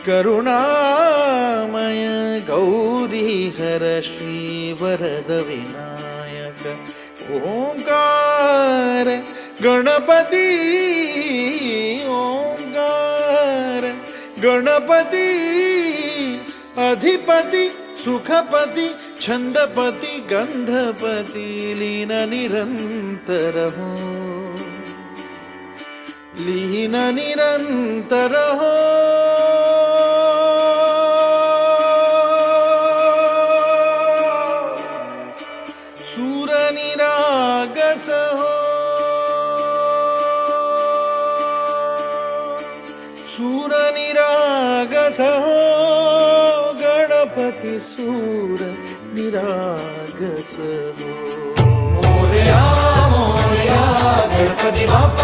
करुणामय गौरीहर श्री वरद विनायक ओंकार गणपती ओंकार गणपती अधिपती सुखपती छंदपती गंधपती लीन निरंतर हो लीन निरंतर हो सूर निरागस हो सूर निरागस हो गणपती सूर निरागस हो मोरया मोरया गणपती बाप्पा